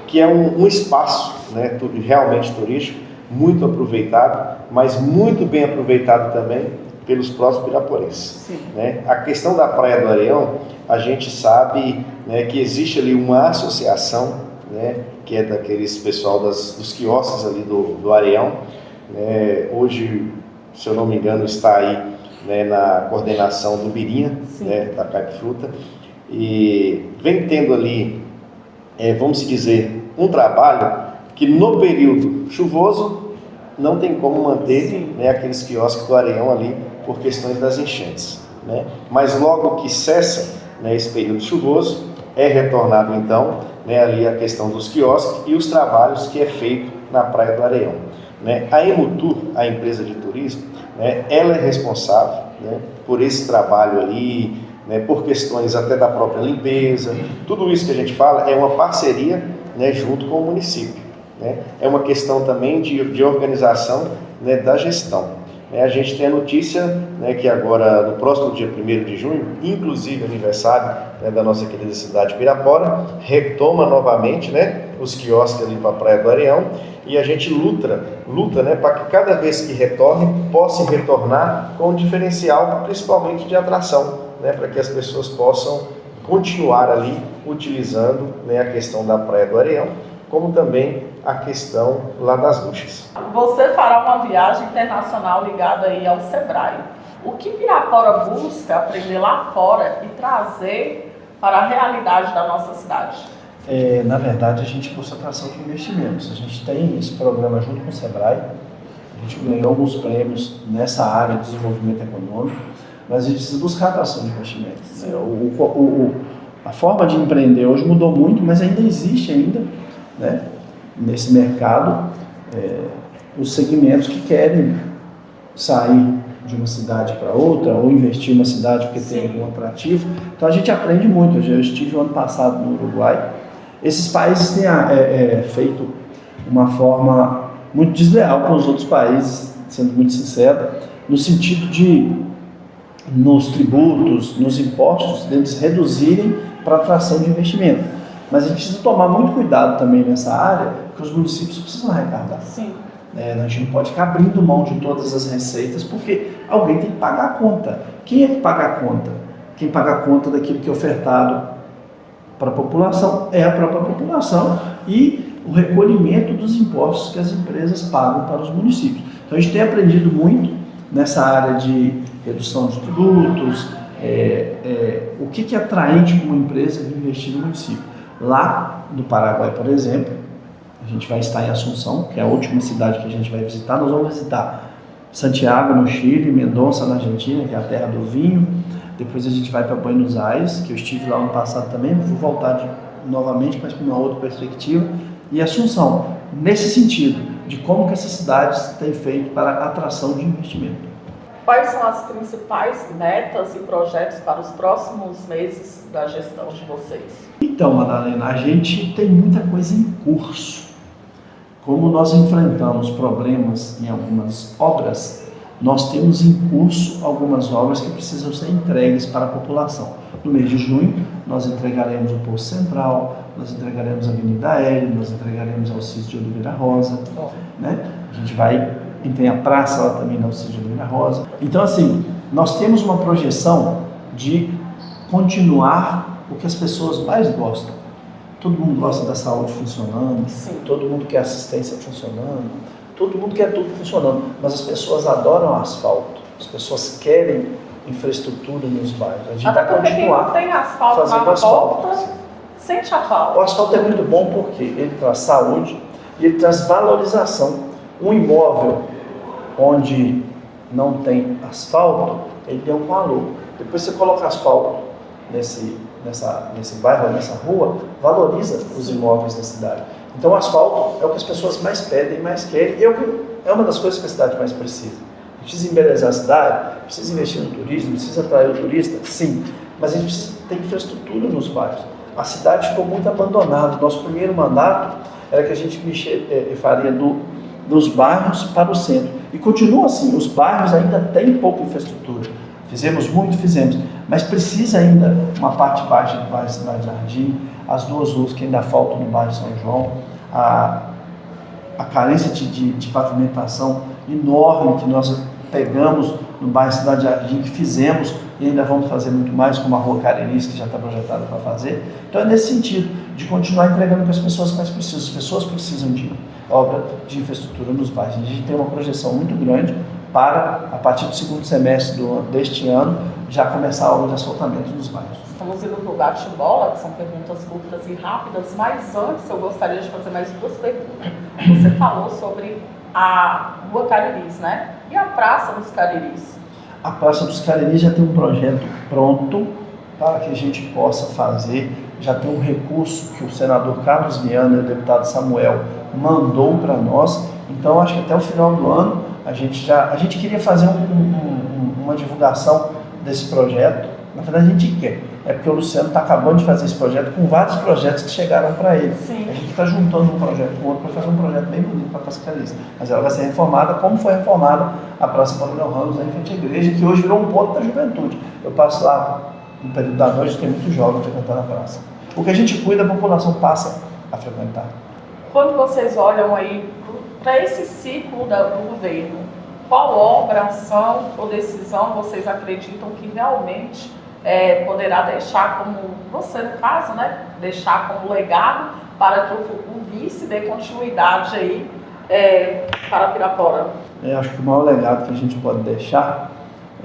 que é um espaço, né, realmente turístico, muito aproveitado, mas muito bem aproveitado também pelos próprios piraporenses. Né? A questão da Praia do Areião, a gente sabe, né, que existe ali uma associação, né, que é daqueles pessoal dos quiosques ali do Areião. Hoje, se eu não me engano, está aí, né, na coordenação do Birinha, né, da Caipifruta, e vem tendo ali, vamos dizer, um trabalho que no período chuvoso não tem como manter, né, aqueles quiosques do Areião ali por questões das enchentes, né? Mas logo que cessa, né, esse período chuvoso, é retornado então, né, ali a questão dos quiosques e os trabalhos que é feito na Praia do Areião, né? A Emutur, a empresa de turismo, né, ela é responsável, né, por esse trabalho ali, né, por questões até da própria limpeza. Tudo isso que a gente fala é uma parceria, né, junto com o município, né? É uma questão também de organização né, da gestão. A gente tem a notícia, né, que agora, no próximo dia 1º de junho, inclusive aniversário, né, da nossa querida cidade de Pirapora, retoma novamente, né, os quiosques ali para a Praia do Areião, e a gente luta, né, para que cada vez que retorne, possa retornar com um diferencial, principalmente de atração, né, para que as pessoas possam continuar ali utilizando, né, a questão da Praia do Areião, como também a questão lá das duchas. Você fará uma viagem internacional ligada aí ao Sebrae. O que Pirapora busca aprender lá fora e trazer para a realidade da nossa cidade? Na verdade, a gente busca atração de investimentos. A gente tem esse programa junto com o Sebrae. A gente ganhou alguns prêmios nessa área de desenvolvimento econômico, mas a gente precisa buscar atração de investimentos. A forma de empreender hoje mudou muito, mas ainda existe né, nesse mercado os segmentos que querem sair de uma cidade para outra ou investir em uma cidade porque tem algum atrativo. Então a gente aprende muito. Eu estive o ano passado no Uruguai. Esses países têm feito uma forma muito desleal com os outros países, sendo muito sincero, no sentido de, nos tributos, nos impostos, eles reduzirem para atração de investimento. Mas a gente precisa tomar muito cuidado também nessa área, porque os municípios precisam arrecadar. Sim. A gente não pode ficar abrindo mão de todas as receitas, porque alguém tem que pagar a conta. Quem é que paga a conta? Quem paga a conta daquilo que é ofertado para a população é a própria população e o recolhimento dos impostos que as empresas pagam para os municípios. Então a gente tem aprendido muito nessa área de redução de tributos, o que é atraente para uma empresa de investir no município. Lá no Paraguai, por exemplo, a gente vai estar em Assunção, que é a última cidade que a gente vai visitar. Nós vamos visitar Santiago, no Chile, Mendoza, na Argentina, que é a terra do vinho. Depois a gente vai para Buenos Aires, que eu estive lá ano passado também, vou voltar novamente, mas com uma outra perspectiva. E Assunção, nesse sentido, de como que essas cidades têm feito para a atração de investimento. Quais são as principais metas e projetos para os próximos meses da gestão de vocês? Então, Madalena, a gente tem muita coisa em curso. Como nós enfrentamos problemas em algumas obras, nós temos em curso algumas obras que precisam ser entregues para a população. No mês de junho, nós entregaremos o Poço Central, nós entregaremos a Avenida Aérea, nós entregaremos a Alcides de Oliveira Rosa, né? A gente tem a praça lá também na Alcides de Oliveira Rosa. Então, assim, nós temos uma projeção de continuar o que as pessoas mais gostam. Todo mundo gosta da saúde funcionando, todo mundo quer assistência funcionando, todo mundo quer tudo funcionando, mas as pessoas adoram asfalto, as pessoas querem infraestrutura nos bairros. A gente vai continuar quem tem asfalto fazendo na asfalto. volta, sente a falta. O asfalto é muito bom porque ele traz saúde e ele traz valorização. Um imóvel onde não tem asfalto, ele tem um valor. Depois você coloca asfalto nesse bairro, nessa rua, valoriza os imóveis da cidade. Então o asfalto é o que as pessoas mais pedem, mais querem, e é uma das coisas que a cidade mais precisa. Precisa embelezar a cidade, precisa investir no turismo, precisa atrair o turista, sim, mas a gente precisa ter infraestrutura nos bairros. A cidade ficou muito abandonada. Nosso primeiro mandato era que a gente faria dos bairros para o centro. E continua assim, os bairros ainda têm pouca infraestrutura. Fizemos muito, mas precisa ainda uma parte baixa do bairro Cidade Jardim, as duas ruas que ainda faltam no bairro São João, a carência de pavimentação enorme que nós pegamos no bairro Cidade Jardim, que fizemos e ainda vamos fazer muito mais, como a Rua Caririz, que já está projetada para fazer. Então é nesse sentido, de continuar entregando para as pessoas mais precisam. As pessoas precisam de obra de infraestrutura nos bairros. A gente tem uma projeção muito grande para, a partir do segundo semestre deste ano, já começar a obra de asfaltamento nos bairros. Estamos indo para o bate-bola, que são perguntas curtas e rápidas, mas antes eu gostaria de fazer mais duas perguntas. Você falou sobre a Rua Caririz, né? E a Praça dos Cariris? A Praça dos Cariris já tem um projeto pronto para que a gente possa fazer. Já tem um recurso que o senador Carlos Viana e o deputado Samuel mandou para nós. Então, acho que até o final do ano a gente queria fazer uma divulgação desse projeto, Na verdade, a gente quer. É porque o Luciano está acabando de fazer esse projeto com vários projetos que chegaram para ele. Sim. A gente está juntando um projeto com o outro para fazer um projeto bem bonito para a Praça Calista. Mas ela vai ser reformada como foi reformada a Praça Coronel Ramos, em frente à igreja, que hoje virou um ponto da juventude. Eu passo lá no período da noite, tem muito jovem frequentando a praça. O que a gente cuida, a população passa a frequentar. Quando vocês olham aí para esse ciclo do governo, qual obra, ação ou decisão vocês acreditam que realmente poderá deixar como, você no caso, né, deixar como legado para que o vice dê continuidade aí para Pirapora? Eu acho que o maior legado que a gente pode deixar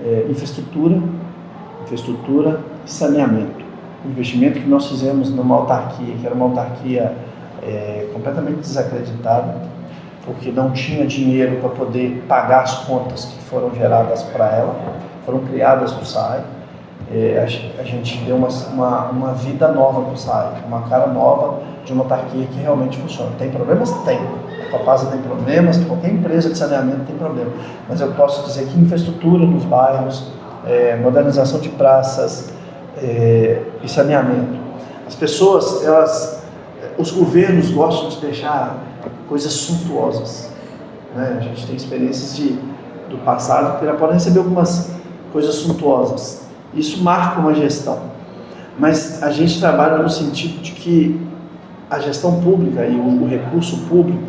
é infraestrutura e saneamento. O investimento que nós fizemos numa autarquia, que era uma autarquia completamente desacreditada, porque não tinha dinheiro para poder pagar as contas que foram geradas para ela, foram criadas para o SAI. A gente deu uma vida nova para o SAI, uma cara nova de uma autarquia que realmente funciona. Tem problemas? Tem. A Copasa tem problemas, qualquer empresa de saneamento tem problema. Mas eu posso dizer que infraestrutura nos bairros, modernização de praças e saneamento. As pessoas, os governos gostam de deixar coisas suntuosas, né? A gente tem experiências do passado, Pirapora recebeu algumas coisas suntuosas. Isso marca uma gestão, mas a gente trabalha no sentido de que a gestão pública e o recurso público,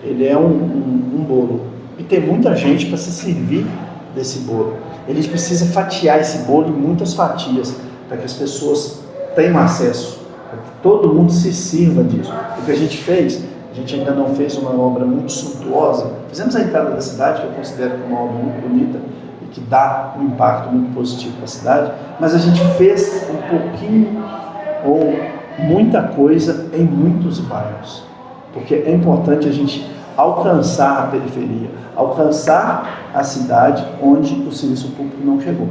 ele é um bolo, e tem muita gente para se servir desse bolo. A gente precisa fatiar esse bolo em muitas fatias, para que as pessoas tenham acesso, para que todo mundo se sirva disso. O que a gente fez, a gente ainda não fez uma obra muito suntuosa. Fizemos a entrada da cidade, que eu considero uma obra muito bonita e que dá um impacto muito positivo para a cidade, mas a gente fez um pouquinho ou muita coisa em muitos bairros, porque é importante a gente alcançar a periferia, alcançar a cidade onde o serviço público não chegou.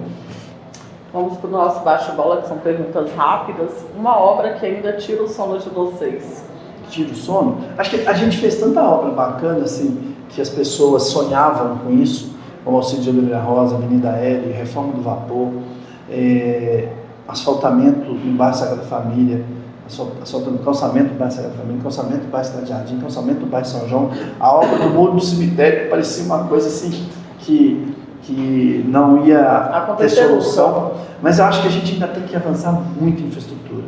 Vamos para o nosso bate-bola, que são perguntas rápidas. Uma obra que ainda tira o sono de vocês? Tira o sono? Acho que a gente fez tanta obra bacana, assim, que as pessoas sonhavam com isso, como Auxílio de Oliveira Rosa, Avenida L, Reforma do Vapor, asfaltamento no bairro Sagrada Família, asfaltando calçamento do bairro Sagrada Família, calçamento do bairro Cidade Jardim, calçamento do bairro São João, a obra do muro do cemitério, que parecia uma coisa assim que não ia ter solução, mas eu acho que a gente ainda tem que avançar muito em infraestrutura.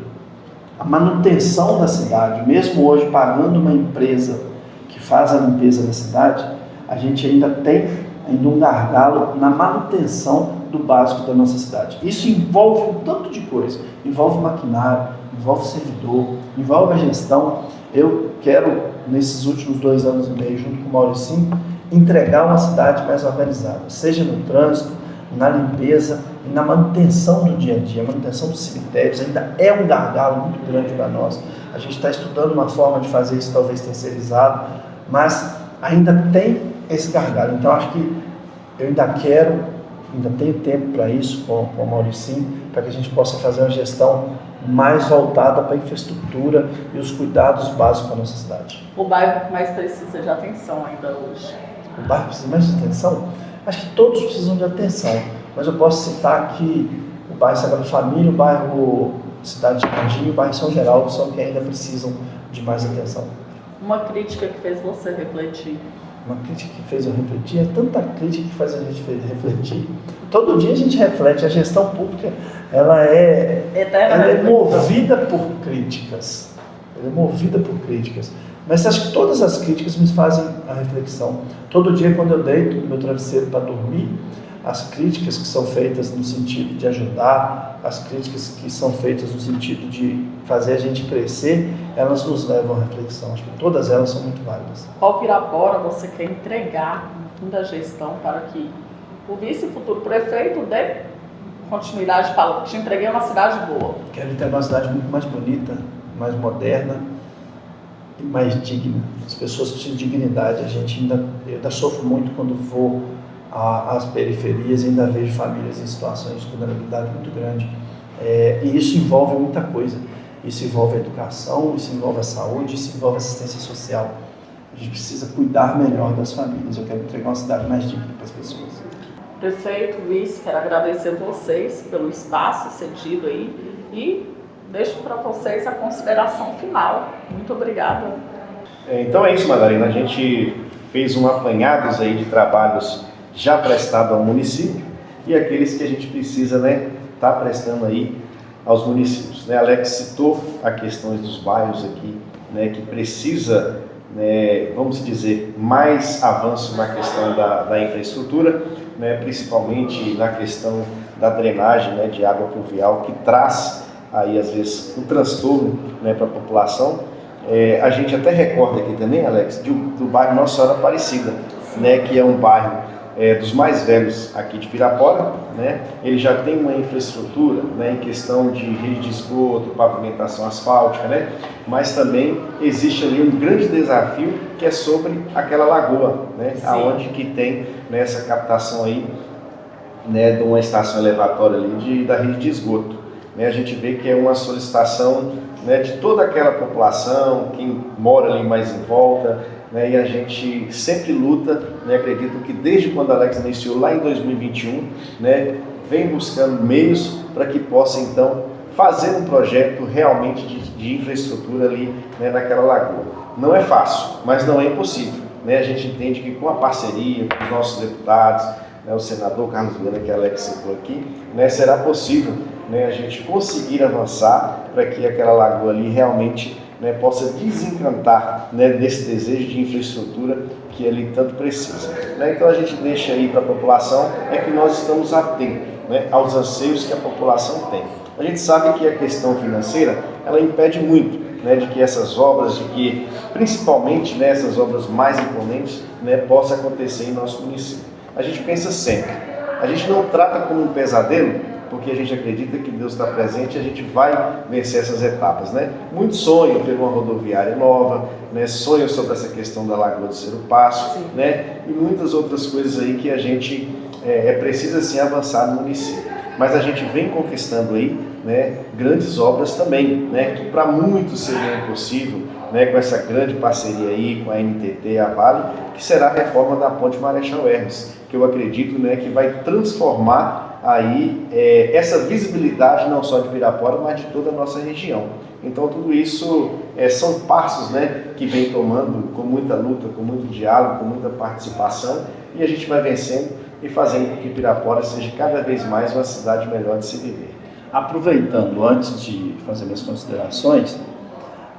A manutenção da cidade, mesmo hoje pagando uma empresa que faz a limpeza da cidade, a gente ainda tem um gargalo na manutenção do básico da nossa cidade. Isso envolve um tanto de coisa, envolve maquinário, envolve servidor, envolve a gestão. Eu quero, nesses últimos 2 anos e meio, junto com o Mauricinho, entregar uma cidade mais organizada, seja no trânsito, na limpeza e na manutenção do dia a dia. A manutenção dos cemitérios ainda é um gargalo muito grande para nós. A gente está estudando uma forma de fazer isso talvez terceirizado, mas ainda tem esse gargalo. Então acho que eu ainda tenho tempo para isso com o Mauricinho, para que a gente possa fazer uma gestão mais voltada para a infraestrutura e os cuidados básicos da nossa cidade. O bairro que mais precisa de atenção ainda hoje? O bairro precisa mais de atenção? Acho que todos precisam de atenção, mas eu posso citar aqui o bairro Sagrada Família, o bairro Cidade Jardim e o bairro São Geraldo são que ainda precisam de mais atenção. Uma crítica que fez você refletir? Uma crítica que fez eu refletir, é tanta crítica que faz a gente refletir. Todo dia a gente reflete, a gestão pública ela é movida por críticas. Ela é movida por críticas. Mas acho que todas as críticas me fazem a reflexão. Todo dia, quando eu deito no meu travesseiro para dormir, as críticas que são feitas no sentido de ajudar, as críticas que são feitas no sentido de fazer a gente crescer, elas nos levam à reflexão. Acho que todas elas são muito válidas. Qual Pirapora você quer entregar no fim da gestão para que o vice e futuro prefeito dê continuidade? Fala, te entreguei uma cidade boa. Quero entregar uma cidade muito mais bonita, mais moderna e mais digna. As pessoas precisam de dignidade. Eu ainda sofro muito quando vou às periferias e ainda vejo famílias em situações de vulnerabilidade muito grande. E isso envolve muita coisa. Isso envolve a educação, isso envolve a saúde, isso envolve a assistência social. A gente precisa cuidar melhor das famílias. Eu quero entregar uma cidade mais digna para as pessoas. Prefeito, vice, quero agradecer vocês pelo espaço cedido aí e deixo para vocês a consideração final. Muito obrigada. Então é isso, Madalena. A gente fez um apanhado aí de trabalhos já prestados ao município e aqueles que a gente precisa, né, tá prestando aí aos municípios. Né? Alex citou a questões dos bairros aqui, né, que precisa, né, vamos dizer, mais avanço na questão da infraestrutura, né, principalmente na questão da drenagem, né, de água pluvial, que traz aí às vezes um transtorno, né, para a população. A gente até recorda aqui também, Alex, do bairro Nossa Senhora Aparecida, né, que é um bairro dos mais velhos aqui de Pirapora, né? Ele já tem uma infraestrutura, né, em questão de rede de esgoto, pavimentação asfáltica, né? Mas também existe ali um grande desafio que é sobre aquela lagoa, né? Aonde que tem, né, essa captação aí, né, de uma estação elevatória ali da rede de esgoto. Né? A gente vê que é uma solicitação, né, de toda aquela população, quem mora ali mais em volta, né, e a gente sempre luta, né, acredito que desde quando a Alex iniciou lá em 2021, né, vem buscando meios para que possa então fazer um projeto realmente de infraestrutura ali, né, naquela lagoa. Não é fácil, mas não é impossível. Né? A gente entende que com a parceria com os nossos deputados, né, o senador Carlos Viana, que a Alex citou aqui, né, será possível, né, a gente conseguir avançar para que aquela lagoa ali realmente, né, possa desencantar, né, desse desejo de infraestrutura que ele tanto precisa. Né? Então a gente deixa aí para a população que nós estamos atentos, né, aos anseios que a população tem. A gente sabe que a questão financeira ela impede muito, né, de que essas obras, de que principalmente, né, essas obras mais imponentes, né, possa acontecer em nosso município. A gente pensa sempre, a gente não trata como um pesadelo, porque a gente acredita que Deus está presente e a gente vai vencer essas etapas, né? Muitos sonham por uma rodoviária nova, né? Sonham sobre essa questão da Lagoa do Cerro Passo, né? E muitas outras coisas aí que a gente precisa sim avançar no município. Mas a gente vem conquistando aí, né, grandes obras também, né? Que para muitos seria impossível, né? Com essa grande parceria aí com a NTT e a Vale, que será a reforma da Ponte Marechal Hermes, que eu acredito, né, que vai transformar aí essa visibilidade não só de Pirapora, mas de toda a nossa região. Então tudo isso são passos, né, que vem tomando com muita luta, com muito diálogo, com muita participação, e a gente vai vencendo e fazendo com que Pirapora seja cada vez mais uma cidade melhor de se viver. Aproveitando, antes de fazer minhas considerações,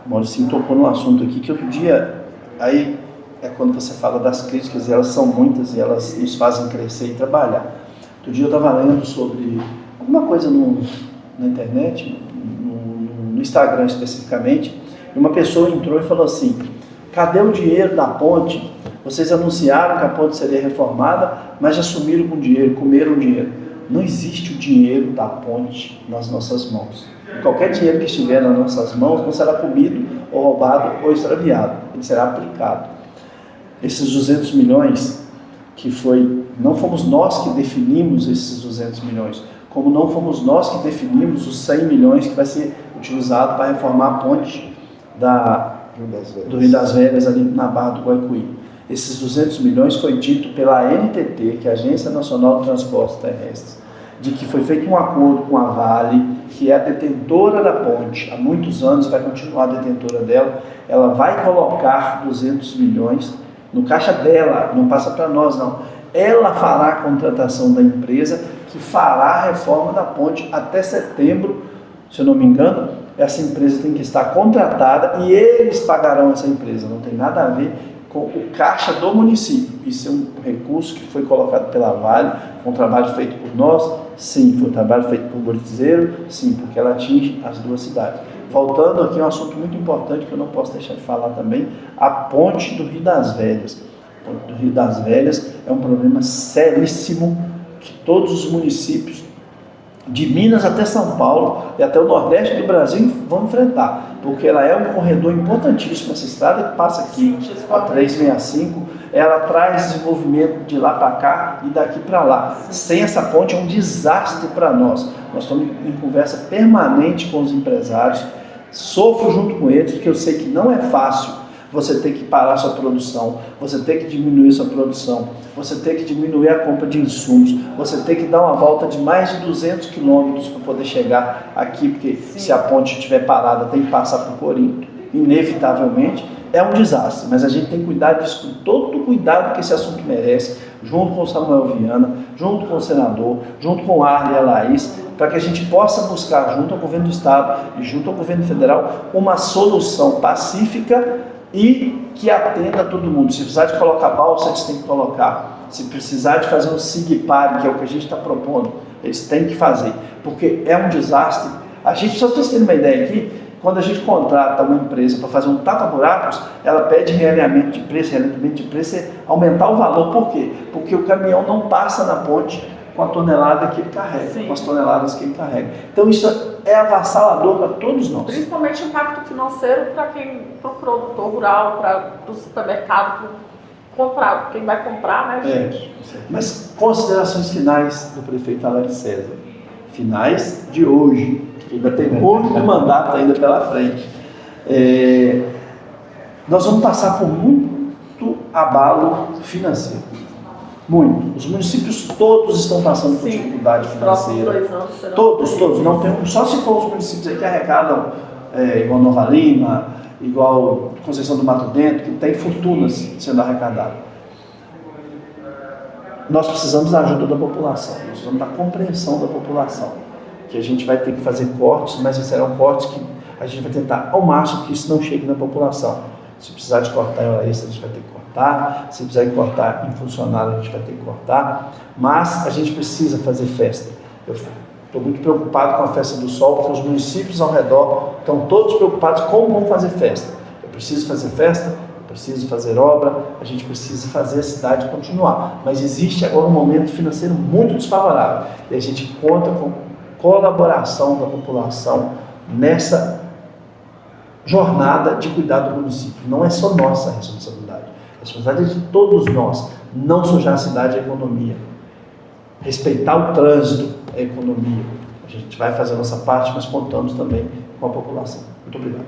o Mauricinho tocou num assunto aqui que outro dia, aí é quando você fala das críticas, e elas são muitas e elas nos fazem crescer e trabalhar. Outro dia eu estava lendo sobre alguma coisa na internet, no Instagram especificamente, e uma pessoa entrou e falou assim: cadê o dinheiro da ponte? Vocês anunciaram que a ponte seria reformada, mas já sumiram com o dinheiro, comeram o dinheiro. Não existe o dinheiro da ponte nas nossas mãos. Qualquer dinheiro que estiver nas nossas mãos não será comido, ou roubado, ou extraviado. Ele será aplicado. Esses 200 milhões que não fomos nós que definimos esses 200 milhões, como não fomos nós que definimos os 100 milhões que vai ser utilizado para reformar a ponte do Rio das Velhas ali na Barra do Guaicuí. Esses 200 milhões foi dito pela ANTT, que é a Agência Nacional de Transportes Terrestres, de que foi feito um acordo com a Vale, que é a detentora da ponte há muitos anos, vai continuar a detentora dela. Ela vai colocar 200 milhões no caixa dela, não passa para nós não. Ela fará a contratação da empresa que fará a reforma da ponte até setembro, se eu não me engano. Essa empresa tem que estar contratada e eles pagarão essa empresa, não tem nada a ver com o caixa do município. Isso é um recurso que foi colocado pela Vale, foi um trabalho feito por nós, sim, foi um trabalho feito por Borizeiro, sim, porque ela atinge as duas cidades. Voltando aqui, um assunto muito importante que eu não posso deixar de falar também, a ponte do Rio das Velhas. A ponte do Rio das Velhas é um problema seríssimo que todos os municípios de Minas até São Paulo e até o Nordeste do Brasil vão enfrentar, porque ela é um corredor importantíssimo. Essa estrada que passa aqui, a 365, ela traz desenvolvimento de lá para cá e daqui para lá. Sem essa ponte é um desastre para nós. Nós estamos em conversa permanente com os empresários, sofro junto com eles, porque eu sei que não é fácil, você tem que parar sua produção, você tem que diminuir sua produção, você tem que diminuir a compra de insumos, você tem que dar uma volta de mais de 200 quilômetros para poder chegar aqui, porque se a ponte estiver parada tem que passar por Corinto, inevitavelmente. É um desastre, mas a gente tem que cuidar disso com todo o cuidado que esse assunto merece, junto com o Samuel Viana, junto com o senador, junto com o Arley e a Laís, para que a gente possa buscar, junto ao governo do Estado e junto ao governo federal, uma solução pacífica e que atenda a todo mundo. Se precisar de colocar balsa, eles têm que colocar. Se precisar de fazer um SIGPAR, que é o que a gente está propondo, eles têm que fazer, porque é um desastre. A gente, só para vocês terem uma ideia aqui, quando a gente contrata uma empresa para fazer um tapa-buracos, ela pede realinhamento de preço é aumentar o valor. Por quê? Porque o caminhão não passa na ponte com a tonelada que ele carrega, Sim. com as toneladas que ele carrega. Então isso é avassalador para todos nós. Principalmente impacto financeiro para o produtor rural, para o supermercado, comprar, quem vai comprar, né, gente? Mas considerações finais do prefeito Alex César. Finais de hoje. Ainda tem muito mandato ainda pela frente. Nós vamos passar por muito abalo financeiro. Muito. Os municípios todos estão passando por dificuldade financeira. 2 anos serão Todos. Não tem, só se for os municípios aí que arrecadam, igual Nova Lima, igual Conceição do Mato Dentro, que tem fortunas sendo arrecadadas. Nós precisamos da ajuda da população, nós precisamos da compreensão da população. Que a gente vai ter que fazer cortes, mas serão cortes que a gente vai tentar ao máximo que isso não chegue na população. Se precisar de cortar em hora extra, a gente vai ter que cortar. Se precisar de cortar em funcionário, a gente vai ter que cortar. Mas a gente precisa fazer festa. Eu estou muito preocupado com a Festa do Sol, porque os municípios ao redor estão todos preocupados como vão fazer festa. Eu preciso fazer festa, eu preciso fazer obra, a gente precisa fazer a cidade continuar. Mas existe agora um momento financeiro muito desfavorável. E a gente conta com colaboração da população nessa jornada de cuidar do município. Não é só nossa responsabilidade, a responsabilidade é de todos nós. Não sujar a cidade é a economia, respeitar o trânsito é a economia. A gente vai fazer a nossa parte, mas contamos também com a população. Muito obrigado.